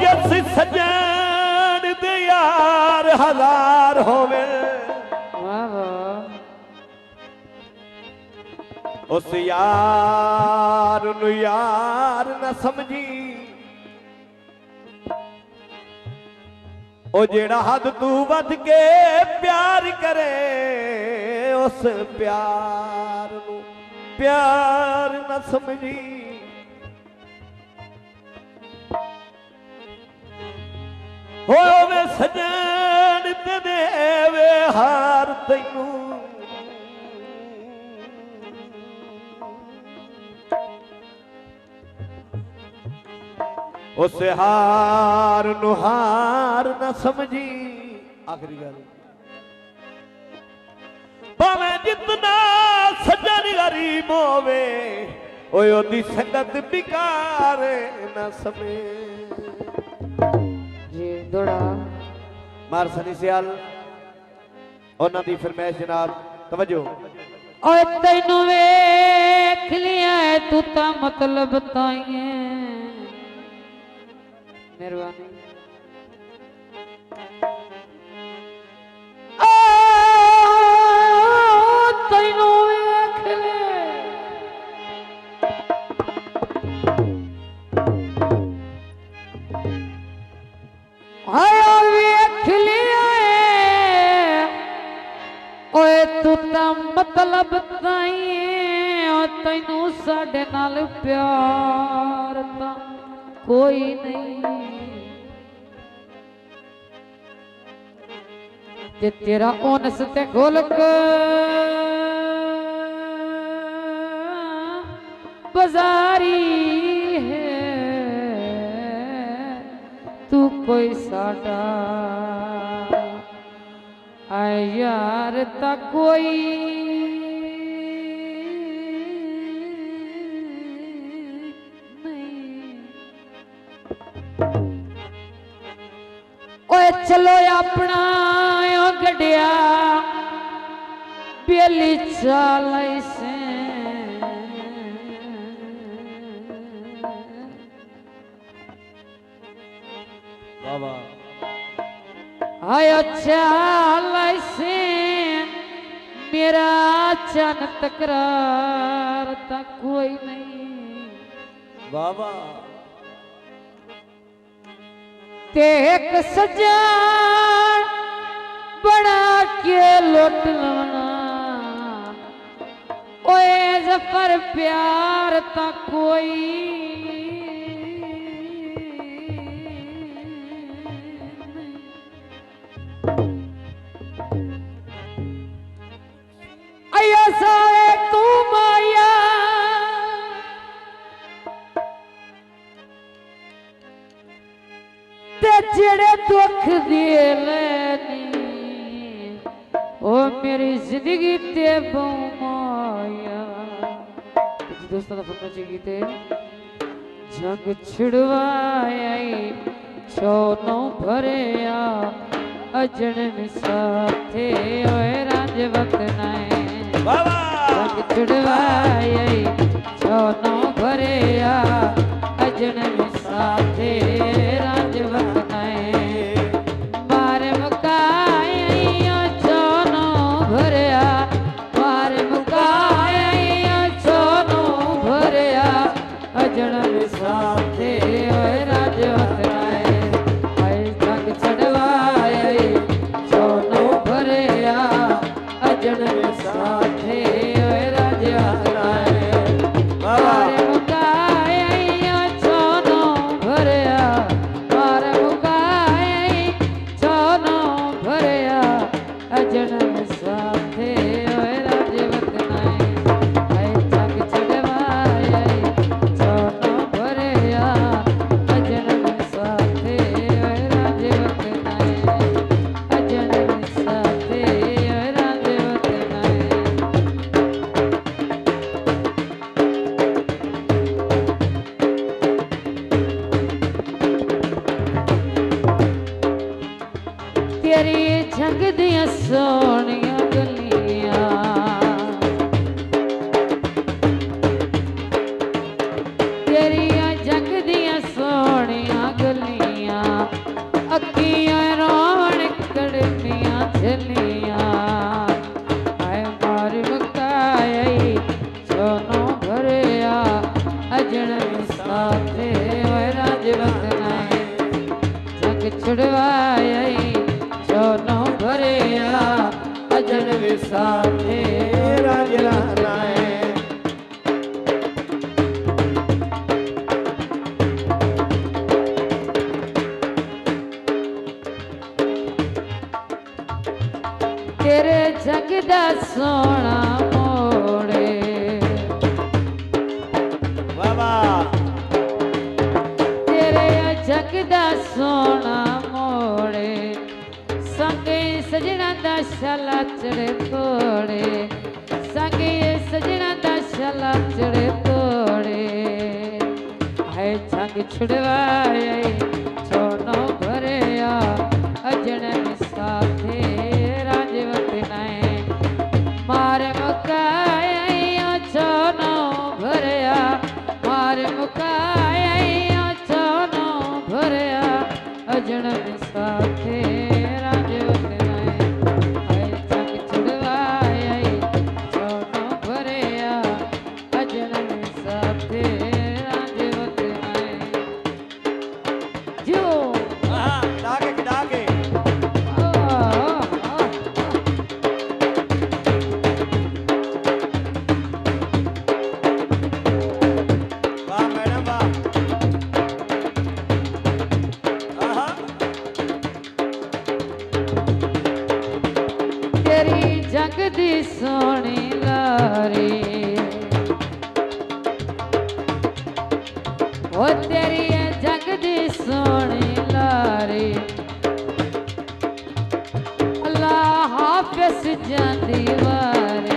जिस सजन दे यार हजार होवे उस यार नू यार न समझी ओ जेड़ा हद तू वध के प्यार करे उस प्यार नू प्यार न समझी होवे सजन ते देवे हार तैनू उस हार नू हार न समझी। आखिरी गल भावें जितना सजन गरीब होवे ओए ओदी संगत बेकार न समझ। जी दोड़ा मार सनी सियाल उन्हां दी फरमाइश जनाब तवज्जो। ओए तैनू वेख लिया तू ता मतलब ताइए मेहरबानी तैनू वेख ले आया वेख लिया ओए तू ता मतलब ताइए तैनू साडे नाल प्यार ता कोई नहीं जे तेरा ओनस ते गोलक बाजारी है तू कोई साडा आय यार ता कोई चलो अपना गड्डिया बेली चाल से बाबा आयो चाल से मेरा चन तकरार तक कोई नहीं बाबा ते एक सजन बना के लौट लाना ओए जफर प्यार ता कोई आया सारे तू माया जेड़े दुख दिए लेनी ओ मेरी जिंदगी ते बहुमाया। दोस्तों का फरमाइश गीते जंग छिड़वाया छोनो भरिया अजन साथे ओए राज वतनाए जंग छिड़वाया छोनो भरिया अजन साथे राज वतनाए मार मुकाया छोनो भरिया मार मुकाया छोनो भरिया अजन साथे ओए राज वतनाए आए जग छड़वाए छोनो भरिया अजन साथे ओए राज वतनाए मार मुकाया छोनो भरिया मार मुकाया छोनो भरिया अजन साथे ओए राज वतनाए आए जग छड़वाए छोनो भरिया अजन साथे ओए राज वतनाए अजन साथे ओए राज वतनाए। तेरी झंग दियां सोनियां गलियां तेरी झंग दियां सोनियां गलियां लाचड़े तोड़े है जंग छुड़वाए छोनो भरया अजन साथे राजवत नाए मारे मुकाया छोनो भरया मारे मुकाया छोनो भरया अजन साथे राजवत नाए है जंग छुड़वाए छोनो भरया अजन साथे राजवत नाए जो हाँ, डाके डाके वाह मैडम वाह आहा तेरी जंग दी सोनी लारी ओ तेरी जंग दी सोनी लारी अल्लाह हाफिज जांदी वारी